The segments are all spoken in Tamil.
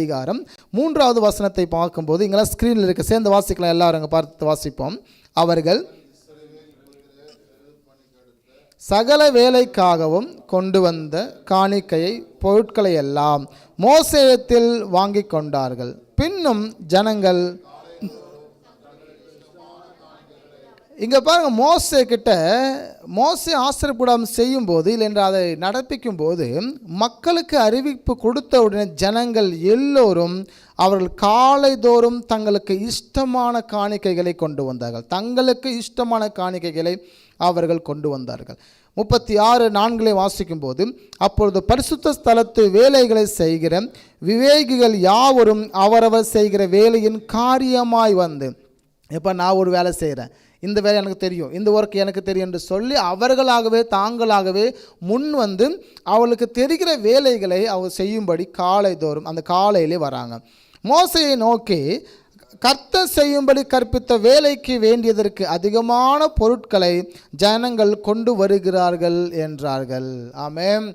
அதிகாரம் 3வது வசனத்தை பார்க்கும்போது இங்கெல்லாம் ஸ்க்ரீனில் இருக்க சேர்ந்து வாசிக்கலாம், எல்லாரும் அங்கே பார்த்து வாசிப்போம். அவர்கள் சகல வேலைக்காகவும் கொண்டு வந்த காணிக்கையை பொருட்களை எல்லாம் மோசேயிடத்தில் வாங்கி கொண்டார்கள். பின்னும் ஜனங்கள் இங்கே பாருங்கள், மோசே ஆசீர்வாதம் செய்யும்போது இல்லைன்ற அதை நடப்பிக்கும் போது மக்களுக்கு அறிவிப்பு கொடுத்த உடனே ஜனங்கள் எல்லோரும் அவர்கள் காலைதோறும் தங்களுக்கு இஷ்டமான காணிக்கைகளை கொண்டு வந்தார்கள். தங்களுக்கு இஷ்டமான காணிக்கைகளை அவர்கள் கொண்டு வந்தார்கள். 36:4 வாசிக்கும் போது, அப்பொழுது பரிசுத்த ஸ்தலத்து வேலைகளை செய்கிற விவேகிகள் யாவரும் அவரவர் செய்கிற வேலையின் காரியமாய் வந்து, இப்போ நான் ஒரு வேலை செய்கிறேன், இந்த வேலை எனக்கு தெரியும், இந்த ஒர்க் எனக்கு தெரியும் என்று சொல்லி அவர்களாகவே தாங்களாகவே முன் வந்து அவளுக்கு தெரிகிற வேலைகளை அவர் செய்யும்படி காலைதோறும் அந்த காலையிலே வராங்க. மோசையை நோக்கி கர்த்தர் செய்யும்படி கற்பித்த வேலைக்கு வேண்டியதற்கு அதிகமான பொருட்களை ஜனங்கள் கொண்டு வருகிறார்கள் என்றார்கள். ஆமென்.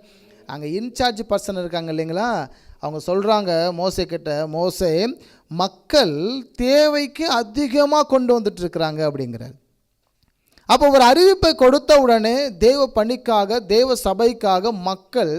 அங்கே இன்சார்ஜ் பர்சன் இருக்காங்க இல்லைங்களா, அவங்க சொல்கிறாங்க மோசே கிட்ட, மோசே மக்கள் தேவைக்கு அதிகமாக கொண்டு வந்துட்டுருக்குறாங்க அப்படிங்கிறார். அப்போ ஒரு அறிவிப்பை கொடுத்த உடனே தேவ பணிக்காக தேவ சபைக்காக மக்கள்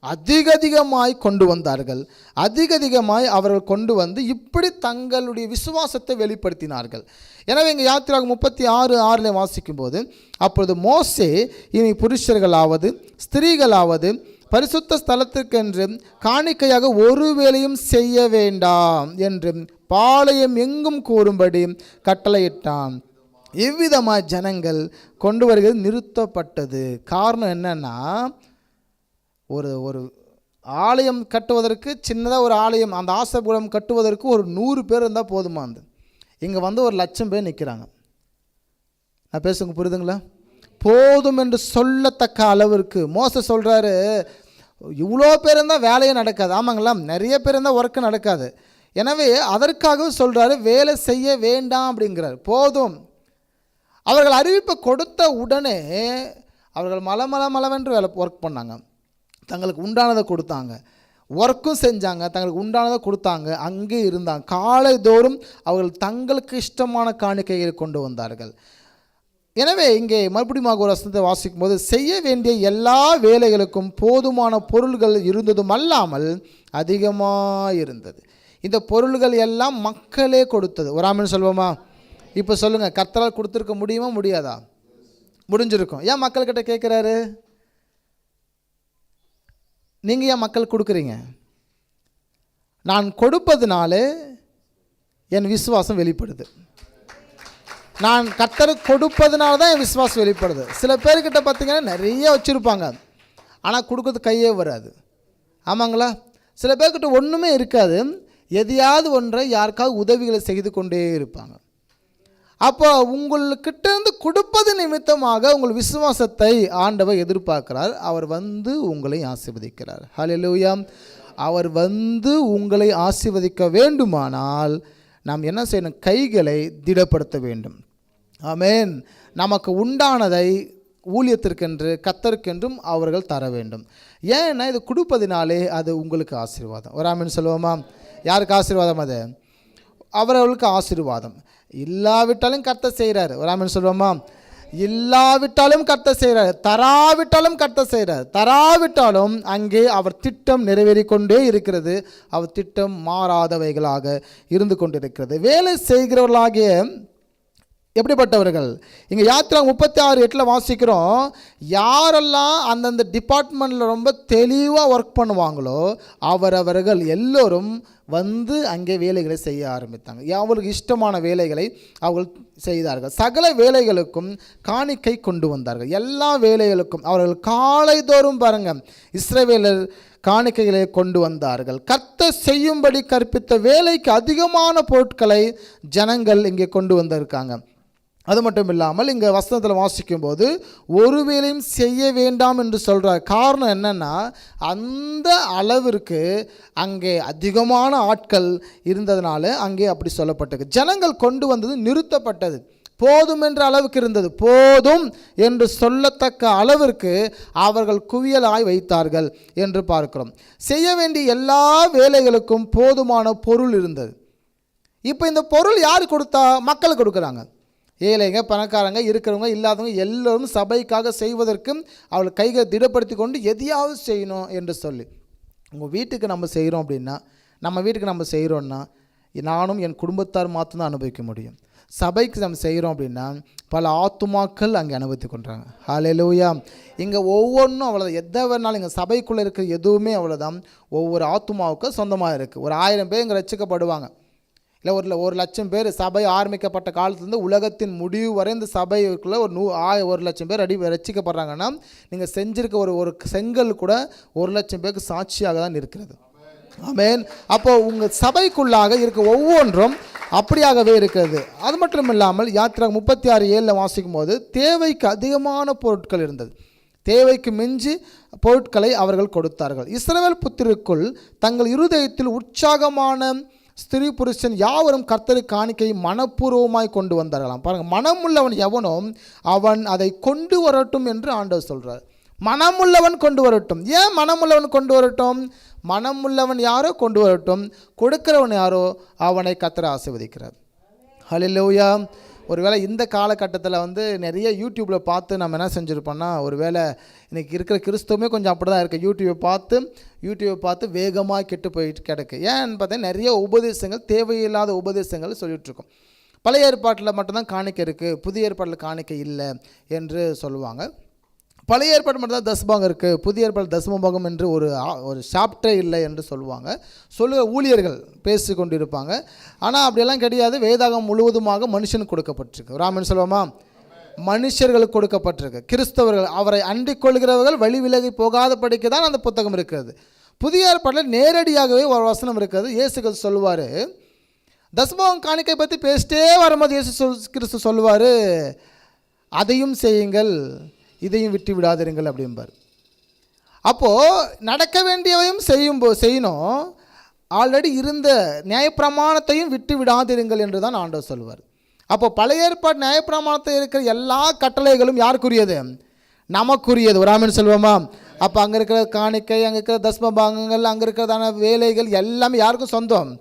அதிகமாய் கொண்டு வந்தார்கள். அதிகமாய் அவர்கள் கொண்டு வந்து இப்படி தங்களுடைய விசுவாசத்தை வெளிப்படுத்தினார்கள். எனவே இங்கே யாத்திராகமம் 36:6 வாசிக்கும் போது, அப்பொழுது மோசே இனி புருஷர்களாவது ஸ்திரீகளாவது பரிசுத்த ஸ்தலத்திற்கென்று காணிக்கையாக ஒரு வேளையும் செய்ய வேண்டாம் என்று பாளையம் எங்கும் கூறும்படி கட்டளையிட்டான். இவ்விதமாக ஜனங்கள் கொண்டு வருகிறது நிறுத்தப்பட்டது. காரணம் என்னன்னா, ஒரு ஆலயம் கட்டுவதற்கு சின்னதாக ஒரு ஆலயம், அந்த ஆசீர்வாதம் கட்டுவதற்கு ஒரு 100 பேர் இருந்தால் போதுமா? அந்த இங்கே வந்து 1,00,000 பேர் நிற்கிறாங்க. நான் பேசுங்க, புரியுதுங்களா? போதும் என்று சொல்லத்தக்க அளவிற்கு மோசே சொல்கிறாரு, இவ்வளோ பேர் இருந்தால் வேலையே நடக்காது. ஆமாங்களா, நிறைய பேர் இருந்தால் ஒர்க்கு நடக்காது. எனவே அதற்காக சொல்கிறாரு வேலை செய்ய வேண்டாம் அப்படிங்கிறார். போதும். அவர்கள் அறிவிப்பை கொடுத்த உடனே அவர்கள் மலவென்று ஒர்க் பண்ணாங்க, தங்களுக்கு உண்டானதை கொடுத்தாங்க, ஒர்க்கும் செஞ்சாங்க, தங்களுக்கு உண்டானதை கொடுத்தாங்க, அங்கே இருந்தாங்க. காலைதோறும் அவர்கள் தங்களுக்கு இஷ்டமான காணிக்கைகளை கொண்டு வந்தார்கள். எனவே இங்கே மறுபடியும் ஒரு வசனத்தை வாசிக்கும் போது, செய்ய வேண்டிய எல்லா வேலைகளுக்கும் போதுமான பொருள்கள் இருந்ததும் அல்லாமல் அதிகமாக இருந்தது. இந்த பொருள்கள் எல்லாம் மக்களே கொடுத்தது. ஒரு ஆமென் சொல்வோமா? இப்போ சொல்லுங்கள், கர்த்தரால் கொடுத்துருக்க முடியுமா முடியாதா? முடிஞ்சிருக்கும். ஏன் மக்கள்கிட்ட கேட்குறாரு? நீங்கள் ஏன் மக்கள் கொடுக்குறீங்க? நான் கொடுப்பதுனாலே என் விசுவாசம் வெளிப்படுது. நான் கர்த்தருக்கு கொடுப்பதுனால தான் என் விசுவாசம் வெளிப்படுது. சில பேர்கிட்ட பார்த்திங்கன்னா நிறைய வச்சுருப்பாங்க, ஆனால் கொடுக்கறது கையே வராது. ஆமாங்களா? சில பேர்கிட்ட ஒன்றுமே இருக்காது, எதையாவது ஒன்றை யாருக்காவது உதவிகளை செய்து கொண்டே இருப்பாங்க. அப்போ உங்கள்கிட்ட இருந்து கொடுப்பது நிமித்தமாக உங்கள் விசுவாசத்தை ஆண்டவர் எதிர்பார்க்கிறார். அவர் வந்து உங்களை ஆசீர்வதிக்கிறார். ஹல்லேலூயா. அவர் வந்து உங்களை ஆசீர்வதிக்க வேண்டுமானால் நாம் என்ன செய்யணும்? கைகளை திடப்படுத்த வேண்டும். ஆமென். நமக்கு உண்டானதை ஊழியத்திற்கென்று கர்த்தருக்கென்றும் அவர்கள் தர வேண்டும். ஏன்னா இது கொடுப்பதினாலே அது உங்களுக்கு ஆசீர்வாதம். ஒரு ஆமென் சொல்லுவோமா? யாருக்கு ஆசீர்வாதம்? அது அவர்களுக்கு ஆசீர்வாதம். இல்லாவிட்டாலும் கர்த்தர் செய்கிறார். ஒரு ஆமென் சொல்லுவோமா? இல்லாவிட்டாலும் கர்த்தர் செய்கிறார், தராவிட்டாலும் கர்த்தர் செய்கிறார். தராவிட்டாலும் அங்கே அவர் திட்டம் நிறைவேறி கொண்டே இருக்கிறது. அவர் திட்டம் மாறாதவைகளாக இருந்து கொண்டிருக்கிறது. வேலை செய்கிறவர்களாகிய எப்படிப்பட்டவர்கள்? இங்கே யாத்திராகமம் 36:8 வாசிக்கிறோம், யாரெல்லாம் அந்தந்த டிபார்ட்மெண்ட்டில் ரொம்ப தெளிவாக ஒர்க் பண்ணுவாங்களோ அவரவர்கள் எல்லோரும் வந்து அங்கே வேலைகளை செய்ய ஆரம்பித்தாங்க. அவர்களுக்கு இஷ்டமான வேலைகளை அவர்கள் செய்தார்கள். சகல வேலைகளுக்கும் காணிக்கை கொண்டு வந்தார்கள். எல்லா வேலைகளுக்கும் அவர்கள் காலைதோறும் பாருங்கள் இஸ்ரவேலர் காணிக்கைகளை கொண்டு வந்தார்கள். கர்த்தர் செய்யும்படி கற்பித்த வேலைக்கு அதிகமான பொருட்களை ஜனங்கள் இங்கே கொண்டு வந்திருக்காங்க. அது மட்டும் இல்லாமல் இங்கே வசனத்தில் வாசிக்கும் போது ஒரு வேலையும் செய்ய வேண்டாம் என்று சொல்கிறார். காரணம் என்னென்னா, அந்த அளவிற்கு அங்கே அதிகமான ஆட்கள் இருந்ததுனால அங்கே அப்படி சொல்லப்பட்டது. ஜனங்கள் கொண்டு வந்தது நிறுத்தப்பட்டது. போதும் என்ற அளவுக்கு இருந்தது. போதும் என்று சொல்லத்தக்க அளவிற்கு அவர்கள் குவியலாய் வைத்தார்கள் என்று பார்க்கிறோம். செய்ய வேண்டிய எல்லா வேலைகளுக்கும் போதுமான பொருள் இருந்தது. இப்போ இந்த பொருள் யார் கொடுத்தா? மக்கள் கொடுக்குறாங்க. ஏழைங்க, பணக்காரங்க, இருக்கிறவங்க, இல்லாதவங்க எல்லோரும் சபைக்காக செய்வதற்கும் அவள் கைகளை திடப்படுத்தி கொண்டு எதையாவது செய்யணும் என்று சொல்லி. உங்கள் வீட்டுக்கு நம்ம செய்கிறோம் அப்படின்னா, நம்ம வீட்டுக்கு நம்ம செய்கிறோன்னா நானும் என் குடும்பத்தார் மாத்திரம் அனுபவிக்க முடியும். சபைக்கு நம்ம செய்கிறோம் அப்படின்னா பல ஆத்துமாக்கள் அங்கே அனுபவித்து கொண்டாங்க. ஹல்லேலூயா. இங்கே ஒவ்வொன்றும் அவ்வளோதான். எதை வேணாலும் இங்கே சபைக்குள்ளே இருக்கிற எதுவுமே அவ்வளோதான். ஒவ்வொரு ஆத்துமாவுக்கும் சொந்தமாக இருக்குது. ஒரு 1000 பேர் இங்கே ரட்சிக்கப்படுவாங்க. இல்லை 1,00,000 பேர் சபை ஆரம்பிக்கப்பட்ட காலத்துலேருந்து உலகத்தின் முடிவு வரை இந்த சபைக்குள்ளே 1,00,000 பேர் ரட்சிக்கப்படுறாங்கன்னா நீங்கள் செஞ்சிருக்க ஒரு செங்கல் கூட 1,00,000 பேருக்கு சாட்சியாக தான் இருக்கிறது. ஆமென். அப்போ உங்கள் சபைக்குள்ளாக இருக்க ஒவ்வொன்றும் அப்படியாகவே இருக்கிறது. அது மட்டும் இல்லாமல் யாத்திராகமம் 36:7 வாசிக்கும் போது தேவைக்கு அதிகமான பொருட்கள் இருந்தது. தேவைக்கு மிஞ்சி பொருட்களை அவர்கள் கொடுத்தார்கள். இஸ்ரவேல் புத்திரருக்குள் தங்கள் இருதயத்தில் உற்சாகமான ஸ்திரீ புருஷன் யாவரும் கர்த்தருக்கு காணிக்கையை மனப்பூர்வமாய் கொண்டு வந்தார்களாம். பாருங்கள், மனமுள்ளவன் எவனோ அவன் அதை கொண்டு வரட்டும் என்று ஆண்டவர் சொல்கிறார். மனமுள்ளவன் கொண்டு வரட்டும். ஏன் மனமுள்ளவன் கொண்டு வரட்டும்? மனமுள்ளவன் யாரோ கொண்டு வரட்டும், கொடுக்கிறவன் யாரோ அவனை கர்த்தர் ஆசீர்வதிக்கிறார். ஹல்லேலூயா. ஒருவேளை இந்த காலகட்டத்தில் நிறைய யூடியூப்பில் பார்த்து நம்ம என்ன செஞ்சுருப்போம்னா, ஒருவேளை இன்றைக்கி இருக்கிற கிறிஸ்துவமே கொஞ்சம் அப்படி தான் இருக்குது. யூடியூப்பை பார்த்து வேகமாக கெட்டு போயிட்டு கிடக்கு. ஏன்னு பார்த்தீங்கன்னா நிறைய உபதேசங்கள், தேவையில்லாத உபதேசங்கள் சொல்லிகிட்ருக்கோம். பழைய ஏற்பாட்டில் மட்டும்தான் காணிக்கை இருக்குது, புதிய ஏற்பாட்டில் காணிக்கை இல்லை என்று சொல்லுவாங்க. பழைய ஏற்பாடு மட்டும் தான் தசமபாகம் இருக்குது, புதிய ஏற்பாடு தசமபாகம் என்று ஒரு சாப்டரே இல்லை என்று சொல்லுவாங்க. ஊழியர்கள் பேசி கொண்டு இருப்பாங்க. ஆனால் அப்படியெல்லாம் கிடையாது. வேதாகம் முழுவதுமாக மனுஷனுக்கு கொடுக்கப்பட்டிருக்கு. ராமன் சொல்லுவோமா? மனுஷர்களுக்கு கொடுக்கப்பட்டிருக்கு. கிறிஸ்தவர்கள் அவரை அண்டிக் கொள்கிறவர்கள் வழி விலகி போகாத படிக்க தான் அந்த புத்தகம் இருக்கிறது. புதிய ஏற்பாட்டில் நேரடியாகவே ஒரு வசனம் இருக்கிறது. இயேசு சொல்லுவார், தசமபாகம் காணிக்கை பற்றி பேசிட்டே வரும்போது இயேசு கிறிஸ்து சொல்லுவார், அதையும் செய்யுங்கள், இதையும் விட்டு விடாதிருங்கள் அப்படிம்பார். அப்போது நடக்க வேண்டியவையும் செய்யணும், ஆல்ரெடி இருந்த நியாயப்பிரமாணத்தையும் விட்டு விடாதிருங்கள் என்று தான் ஆண்டவர் சொல்வார். அப்போ பழைய ஏற்பாடு நியாயப்பிரமாணத்தில் இருக்கிற எல்லா கட்டளைகளும் யாருக்குரியது? நமக்குரியது. ஒரு ஆமென் சொல்வோமா? அப்போ அங்கே இருக்கிற காணிக்கை, அங்கே இருக்கிற தசமபாகங்கள், அங்கே இருக்கிறதான வேலைகள் எல்லாமே யாருக்கும் சொந்தம்?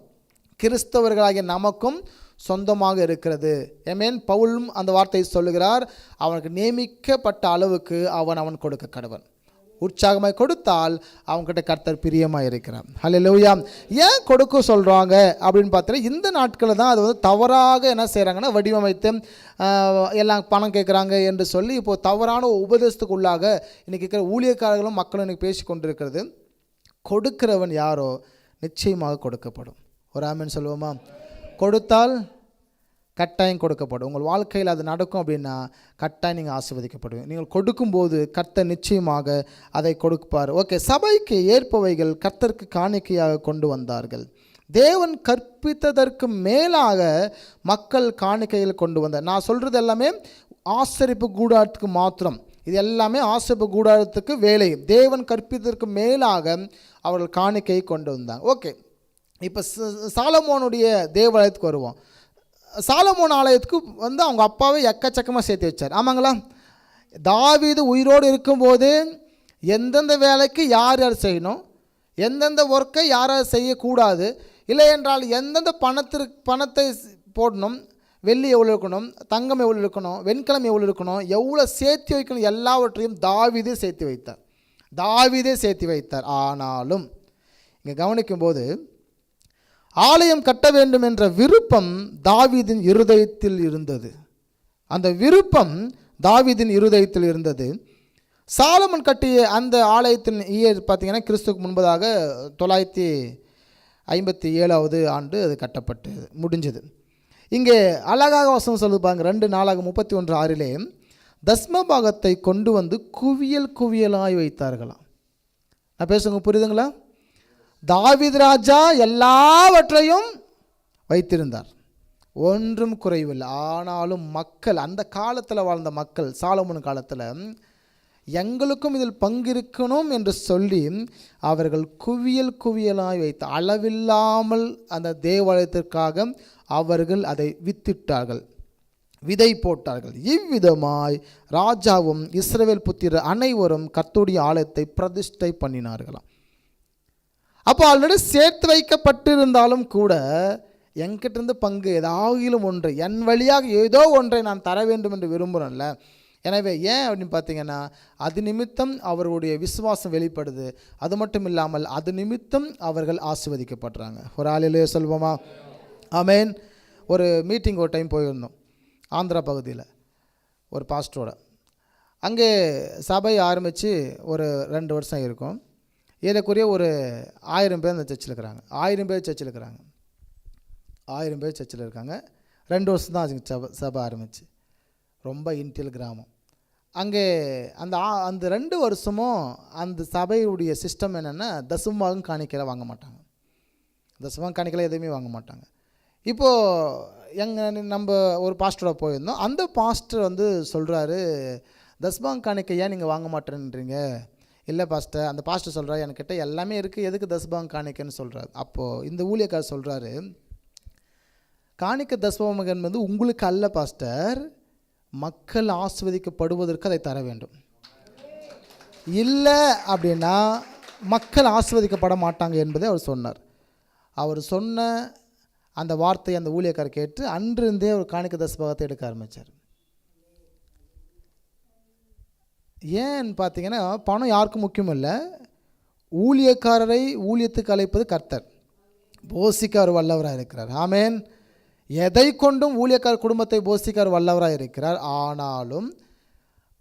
கிறிஸ்தவர்களாகிய நமக்கும் சொந்தமாக இருக்கிறது. ஆமென். பவுலும் அந்த வார்த்தையை சொல்லுகிறார், அவனுக்கு நியமிக்கப்பட்ட அளவுக்கு அவன் கொடுக்க கடவன். உற்சாகமாய் கொடுத்தால் அவங்ககிட்ட கர்த்தர் பிரியமாக இருக்கிறார். ஹல்லேலூயா. ஏன் கொடுக்க சொல்கிறாங்க அப்படின்னு பார்த்தீங்கன்னா, இந்த நாட்களில் தான் அது தவறாக என்ன செய்கிறாங்கன்னா, வடிவமைத்து எல்லாம் பணம் கேட்குறாங்க என்று சொல்லி இப்போது தவறான உபதேசத்துக்குள்ளாக இன்றைக்கி இருக்கிற ஊழியக்காரர்களும் மக்களும் இன்றைக்கி பேசி கொண்டிருக்கிறது. கொடுக்கிறவன் யாரோ நிச்சயமாக கொடுக்கப்படும். ஒரு ஆமென் சொல்லுவோமா? கொடுத்தால் கட்டாயம் கொடுக்கப்படும். உங்கள் வாழ்க்கையில் அது நடக்கும் அப்படின்னா கட்டாயம் நீங்கள் ஆசீர்வதிக்கப்படுவீங்க. நீங்கள் கொடுக்கும்போது கர்த்தர் நிச்சயமாக அதை கொடுப்பார். ஓகே, சபைக்கு ஏற்பவைகள் கர்த்தருக்கு காணிக்கையாக கொண்டு வந்தார்கள். தேவன் கற்பித்ததற்கு மேலாக மக்கள் காணிக்கையில் கொண்டு வந்தார். நான் சொல்கிறது எல்லாமே ஆசரிப்பு கூடாரத்துக்கு மாத்திரம். இது எல்லாமே ஆசரிப்பு கூடாரத்துக்கு வேலை. தேவன் கற்பித்ததற்கு மேலாக அவர்கள் காணிக்கையை கொண்டு வந்தாங்க. ஓகே, இப்போ சாலமோனுடைய தேவாலயத்துக்கு வருவோம். சாலமோன் ஆலயத்துக்கு அவங்க அப்பாவே எக்கச்சக்கமாக சேர்த்து வச்சார். ஆமாங்களா? தாவீது உயிரோடு இருக்கும்போது எந்தெந்த வேலைக்கு யார் யார் செய்யணும், எந்தெந்த ஒர்க்கை யார் யார் செய்யக்கூடாது, இல்லை என்றால் எந்தெந்த பணத்தை போடணும், வெள்ளி எவ்வளோ இருக்கணும், தங்கம் எவ்வளோ இருக்கணும், வெண்கலம் எவ்வளோ இருக்கணும், எவ்வளோ சேர்த்து வைக்கணும், எல்லாவற்றையும் தாவீதே சேர்த்து வைத்தார். ஆனாலும் இங்கே கவனிக்கும்போது ஆலயம் கட்ட வேண்டும் என்ற விருப்பம் தாவீதின் இருதயத்தில் இருந்தது. அந்த விருப்பம் தாவீதின் இருதயத்தில் இருந்தது. சாலமன் கட்டிய அந்த ஆலயத்தின் இயர் பார்த்தீங்கன்னா கிறிஸ்துக்கு முன்பதாக 957 ஆண்டு அது கட்டப்பட்டு முடிஞ்சது. இங்கே அழகாக வசனம் சொல்லுது பாருங்க, 2 நாளாக 31:6 தஸ்மபாகத்தை கொண்டு வந்து குவியல் குவியலாய் வைத்தார்களாம். நான் பேசுங்க, புரியுதுங்களா? தாவீது ராஜா எல்லாவற்றையும் வைத்திருந்தார், ஒன்றும் குறைவில்லை. ஆனாலும் மக்கள், அந்த காலத்தில் வாழ்ந்த மக்கள், சாலமோன் காலத்தில் எங்களுக்கும் இதில் பங்கிருக்கணும் என்று சொல்லி அவர்கள் குவியல் குவியலாய் வைத்த அளவில்லாமல் அந்த தேவாலயத்திற்காக அவர்கள் அதை வித்திட்டார்கள். விதை போட்டார்கள். இவ்விதமாய் ராஜாவும் இஸ்ரவேல் புத்திரர் அனைவரும் கர்த்தருடைய ஆலயத்தை பிரதிஷ்டை பண்ணினார்களாம். அப்போ ஆல்ரெடி சேர்த்து வைக்கப்பட்டிருந்தாலும் கூட என்கிட்டருந்து பங்கு ஏதாகிலும் ஒன்று என் வழியாக ஏதோ ஒன்றை நான் தர வேண்டும் என்று விரும்புகிறேன்ல. எனவே ஏன் அப்படின்னு பார்த்தீங்கன்னா, அது நிமித்தம் அவர்களுடைய விசுவாசம் வெளிப்படுது. அது மட்டும் இல்லாமல் அது நிமித்தம் அவர்கள் ஆசீர்வதிக்கப்படுறாங்க. ஒரு ஆளிலே சொல்வோமா? ஆமேன். ஒரு மீட்டிங் ஒரு டைம் போயிருந்தோம் ஆந்திரா பகுதியில் ஒரு பாஸ்டரோட. அங்கே சபை ஆரம்பித்து ஒரு 2 வருஷம் இருக்கும். ஏறக்குறைய ஒரு 1000 பேர் அந்த சர்ச்சில் இருக்கிறாங்க. 1000 பேர் சர்ச்சில் இருக்கிறாங்க. 1000 பேர் சர்ச்சில் இருக்காங்க. 2 வருஷம் தான் அதுக்கு சபை ஆரம்பிச்சு. ரொம்ப இன்டியல் கிராமம். அங்கே அந்த 2 வருஷமும் அந்த சபையுடைய சிஸ்டம் என்னென்னா, தசமபாகம் காணிக்கையில் வாங்க மாட்டாங்க. தசமபாகம் காணிக்கையில் எதுவுமே வாங்க மாட்டாங்க. இப்போது நம்ம ஒரு பாஸ்டரோட போயிருந்தோம். அந்த பாஸ்டர் வந்து சொல்கிறாரு, தசமபாகம் காணிக்கை ஏன் நீங்கள் வாங்க மாட்டேன்றீங்க? இல்லை பாஸ்டர். அந்த பாஸ்டர் சொல்கிறார், என்கிட்ட எல்லாமே இருக்குது, எதுக்கு தசமபாகம் காணிக்கைன்னு சொல்கிறார். அப்போது இந்த ஊழியக்காரர் சொல்கிறாரு, காணிக்கை தசமபாகம் என்பது உங்களுக்கு அல்ல பாஸ்டர், மக்கள் ஆசீர்வதிக்கப்படுவதற்கு அதை தர வேண்டும். இல்லை அப்படின்னா மக்கள் ஆசீர்வதிக்கப்பட மாட்டாங்க என்பதை அவர் சொன்னார். அவர் சொன்ன அந்த வார்த்தையை அந்த ஊழியக்காரர் கேட்டு அன்றிருந்தே அவர் காணிக்கை தசமபாகத்தை எடுக்க ஆரம்பித்தார். ஏன்னு பார்த்தீங்கன்னா, பணம் யாருக்கும் முக்கியம் இல்லை. ஊழியக்காரரை ஊழியத்துக்கு அழைப்பது கர்த்தர். போஷிக்க அவர் வல்லவராக இருக்கிறார். ஆமேன். எதை கொண்டும் ஊழியக்கார குடும்பத்தை போஷிக்க அவர் வல்லவராக இருக்கிறார். ஆனாலும்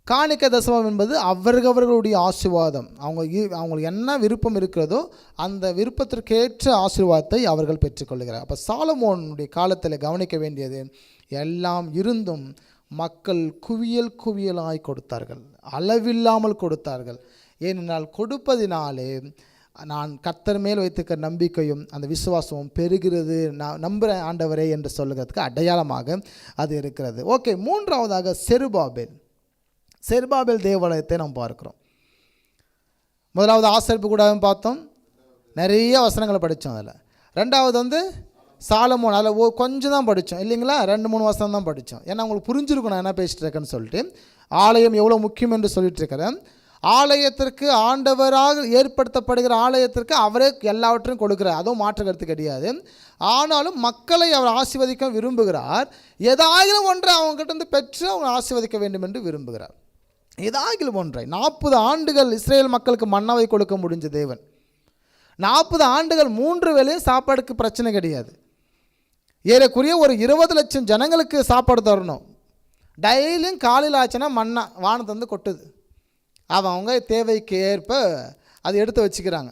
காணிக்கை தசமம் என்பது அவர்களுடைய ஆசீர்வாதம். அவங்களுக்கு என்ன விருப்பம் இருக்கிறதோ அந்த விருப்பத்திற்கேற்ற ஆசீர்வாதத்தை அவர்கள் பெற்றுக்கொள்கிறார். அப்போ சாலமோனுடைய காலத்தில் கவனிக்க வேண்டியது, எல்லாம் இருந்தும் மக்கள் குவியல் குவியலாய் கொடுத்தார்கள், அளவில்லாமல் கொடுத்தார்கள். ஏனென்றால் கொடுப்பதினாலே நான் கர்த்தர் மேல் வைத்திருக்கிற நம்பிக்கையும் அந்த விசுவாசமும் பெருகிறது, நான் நம்புகிறேன் ஆண்டவரே என்று சொல்லுகிறதுக்கு அடையாளமாக அது இருக்கிறது. ஓகே, மூன்றாவதாக செருபாபேல் தேவாலயத்தை நாம் பார்க்குறோம். முதலாவது ஆசரிப்பு கூடாரம் பார்த்தோம், நிறைய வசனங்களை படித்தோம். அதில் ரெண்டாவது வந்து சாலமோன், அதில் கொஞ்சம் தான் படித்தோம் இல்லைங்களா, 2-3 வசனம் தான் படித்தோம். ஏன்னா உங்களுக்கு புரிஞ்சிருக்கும் நான் என்ன பேசிகிட்டு இருக்கேன்னு சொல்லிட்டு. ஆலயம் எவ்வளோ முக்கியம் என்று சொல்லிட்டு இருக்கிறேன். ஆலயத்திற்கு ஆண்டவராக ஏற்படுத்தப்படுகிற ஆலயத்திற்கு அவரே எல்லாவற்றையும் கொடுக்குறார், அதுவும் மாற்று கருத்து கிடையாது. ஆனாலும் மக்களை அவர் ஆசீர்வதிக்க விரும்புகிறார். ஏதாயிலும் ஒன்றை அவங்ககிட்ட இருந்து பெற்று அவங்க ஆசீர்வதிக்க வேண்டும் என்று விரும்புகிறார். ஏதாகிலும் ஒன்றை. 40 ஆண்டுகள் இஸ்ரேல் மக்களுக்கு மன்னாவை கொடுக்க முடிஞ்ச தேவன். 40 ஆண்டுகள் 3 வேளையும் சாப்பாடுக்கு பிரச்சனை கிடையாது. ஏறக்குறைய ஒரு 20 லட்சம் ஜனங்களுக்கு சாப்பாடு தரணும். டெய்லியும் காலையில் ஆச்சுன்னா மன்னா வானத்தை வந்து கொட்டுது. அவங்க தேவைக்கு ஏற்ப அது எடுத்து வச்சுக்கிறாங்க.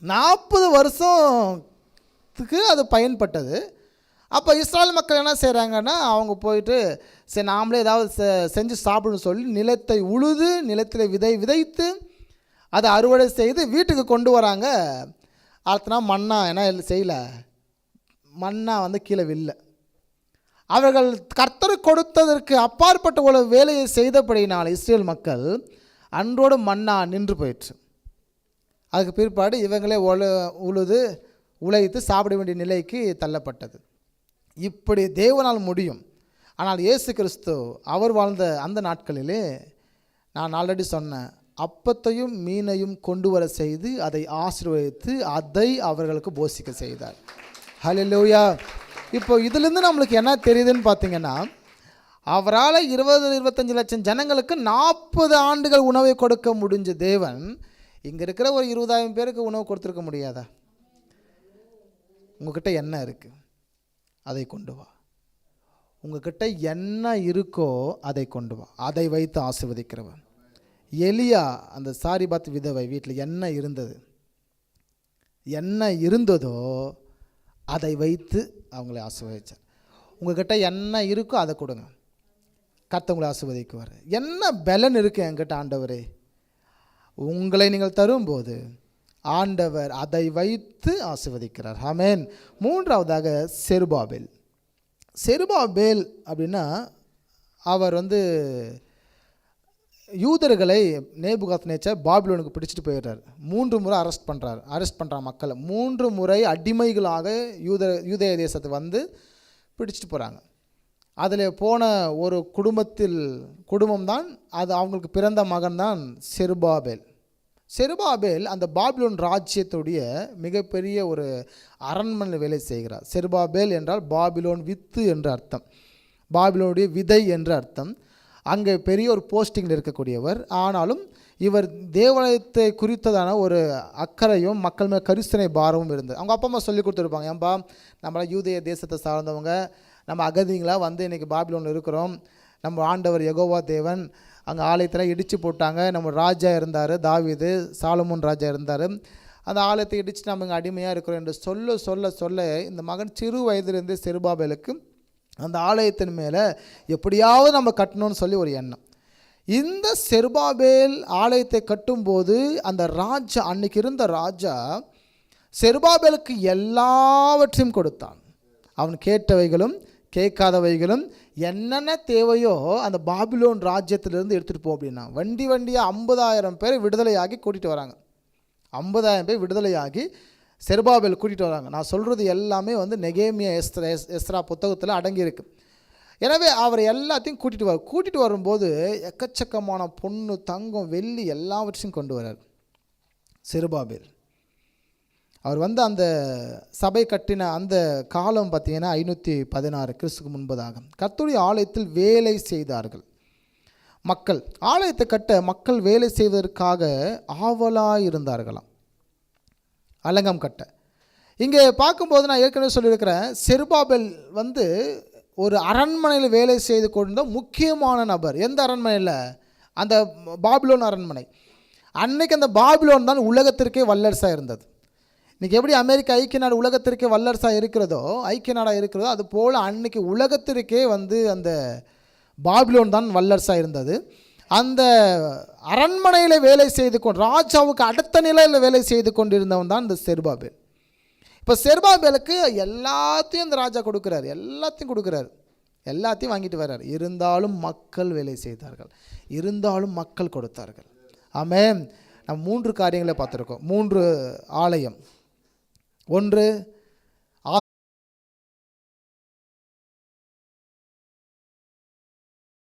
40 வருஷத்துக்கு அது பயன்பட்டது. அப்போ இஸ்ராயல் மக்கள் என்ன செய்கிறாங்கன்னா, அவங்க போயிட்டு சரி நாமளே ஏதாவது செஞ்சு சாப்பிடணும்னு சொல்லி நிலத்தை உழுது நிலத்தில் விதைத்து அதை அறுவடை செய்து வீட்டுக்கு கொண்டு வராங்க. அடுத்தனா மண்ணா என்ன செய்யலை, மண்ணா வந்து கீழே வில்லை. அவர்கள் கர்த்தர் கொடுத்ததற்கு அப்பாற்பட்ட ஒரு வேலையை செய்தபடியினால் இஸ்ரேல் மக்கள் அன்றோடு மண்ணா நின்று போயிற்று. அதுக்கு பிற்பாடு இவங்களே உழைத்து சாப்பிட வேண்டிய நிலைக்கு தள்ளப்பட்டது. இப்படி தேவனால் முடியும். ஆனால் இயேசு கிறிஸ்து அவர் வாழ்ந்த அந்த நாட்களிலே நான் ஆல்ரெடி சொன்னேன், அப்பத்தையும் மீனையும் கொண்டு வர செய்து அதை ஆசீர்வதித்து அதை அவர்களுக்கு போஷிக்க செய்தார். ஹல்லேலூயா. இப்போ இதிலிருந்து நம்மளுக்கு என்ன தெரியுதுன்னு பார்த்தீங்கன்னா, அவரால் 20-25 லட்சம் ஜனங்களுக்கு 40 ஆண்டுகள் உணவை கொடுக்க முடிஞ்ச தேவன் இங்கே இருக்கிற ஒரு 20,000 பேருக்கு உணவு கொடுத்துருக்க முடியாதா? உங்ககிட்ட என்ன இருக்குது அதை கொண்டு வா. உங்ககிட்ட என்ன இருக்கோ அதை கொண்டு வா. அதை வைத்து ஆசீர்வதிக்கிறவன். எலியா அந்த சாரிபாத் விதவை வீட்டில் என்ன இருந்ததோ அதை வைத்து அவங்களை ஆசீர்வதிச்சார். உங்ககிட்ட என்ன இருக்கோ அதை கொடுங்க, கர்த்தர் உங்களை ஆசீர்வதிக்குவார். என்ன பலன் இருக்குது என்கிட்ட ஆண்டவரே, உங்களை நீங்கள் தரும்போது ஆண்டவர் அதை வைத்து ஆசீர்வதிக்கிறார். ஆமென். மூன்றாவதாக செருபாபேல் அப்படின்னா அவர் வந்து யூதர்களை நேபுகாத்நேச்சர் பாபிலோனுக்கு பிடிச்சிட்டு போயிடுறார். 3 முறை அரெஸ்ட் பண்ணுறார் மக்களை. 3 முறை அடிமைகளாக யூதேய தேசத்தை வந்து பிடிச்சிட்டு போகிறாங்க. அதில் போன ஒரு குடும்பம்தான் அது, அவங்களுக்கு பிறந்த மகன்தான் செருபாபேல். செருபாபேல் அந்த பாபிலோன் ராஜ்யத்துடைய மிகப்பெரிய ஒரு அரண்மனை வேலை செய்கிறார். செருபாபேல் என்றால் பாபிலோன் வித்து என்று அர்த்தம், பாபிலோனுடைய விதை என்று அர்த்தம். அங்கே பெரிய ஒரு போஸ்டிங்கில் இருக்கக்கூடியவர். ஆனாலும் இவர் தேவாலயத்தை குறித்ததான ஒரு அக்கறையும் மக்கள் மேல் கரிசனை பாரமும் இருந்தது. அவங்க அப்பா அம்மா சொல்லி கொடுத்துருப்பாங்க, ஏன்பா நம்மளாம் யூதேய தேசத்தை சார்ந்தவங்க, நம்ம அகதிங்களாக வந்து இன்றைக்கி பாபிலோனில் இருக்கிறோம், நம்ம ஆண்டவர் யெகோவா தேவன் அங்கே ஆலயத்தில் இடித்து போட்டாங்க, நம்ம ராஜா இருந்தார் தாவீது, சாலமோன் ராஜா இருந்தார், அந்த ஆலயத்தை இடித்து நம்ம இங்கே அடிமையாக இருக்கிறோம் என்று சொல்ல இந்த மகன் சிறு வயதிலிருந்தே செருபாபேலுக்கு அந்த ஆலயத்தின் மேலே எப்படியாவது நம்ம கட்டணும்னு சொல்லி ஒரு எண்ணம். இந்த செருபாபேல் ஆலயத்தை கட்டும்போது அந்த ராஜா, அன்னைக்கு இருந்த ராஜா செருபாபேலுக்கு எல்லாவற்றையும் கொடுத்தான். அவன் கேட்டவைகளும் கேட்காதவைகளும் என்னென்ன தேவையோ அந்த பாபிலோன் ராஜ்யத்திலிருந்து எடுத்துகிட்டு போ அப்படின்னா வண்டியாக 50,000 பேரை விடுதலையாகி கூட்டிகிட்டு வராங்க. 50,000 பேர் விடுதலையாகி செருபாபேல் கூட்டிகிட்டு வராங்க. நான் சொல்கிறது எல்லாமே வந்து நெகேமியா எஸ்ரா புத்தகத்தில் அடங்கியிருக்கு. எனவே அவர் எல்லாத்தையும் கூட்டிகிட்டு வரும்போது எக்கச்சக்கமான பொண்ணு தங்கம் வெள்ளி எல்லாவற்றையும் கொண்டு வரார் செருபாபேல். அவர் வந்து அந்த சபை கட்டின அந்த காலம் பார்த்திங்கன்னா 516 கிறிஸ்துக்கு முன்பதாக கர்த்தருடைய ஆலயத்தில் வேலை செய்தார்கள். மக்கள் ஆலயத்தை கட்ட மக்கள் வேலை செய்வதற்காக ஆவலாக இருந்தார்களாம், அலங்கம் கட்ட. இங்கே பார்க்கும்போது நான் ஏற்கனவே சொல்லியிருக்கிறேன், செருபாபேல் வந்து ஒரு அரண்மனையில் வேலை செய்து கொண்ட முக்கியமான நபர். எந்த அரண்மனையில்? அந்த பாபிலோன் அரண்மனை. அன்னைக்கு அந்த பாபிலோன் தான் உலகத்திற்கே வல்லரசாக இருந்தது. இன்றைக்கி எப்படி அமெரிக்கா ஐக்கிய நாடு உலகத்திற்கே வல்லரசாக இருக்கிறதோ, ஐக்கிய நாடாக இருக்கிறதோ, அது போல் அன்றைக்கி உலகத்திற்கே வந்து அந்த பாபிலோன் தான் வல்லரசாக இருந்தது. அந்த அரண்மனையில் வேலை செய்து கொண்டு ராஜாவுக்கு அடுத்த நிலையில் வேலை செய்து கொண்டிருந்தவன் தான் இந்த செருபாபேல். இப்போ செருபாபேலுக்கு எல்லாத்தையும் இந்த ராஜா கொடுக்குறாரு, எல்லாத்தையும் வாங்கிட்டு வர்றார். இருந்தாலும் மக்கள் வேலை செய்தார்கள், இருந்தாலும் மக்கள் கொடுத்தார்கள். ஆமென். நம்ம 3 காரியங்களை பார்த்துருக்கோம். 3 ஆலயம். ஒன்று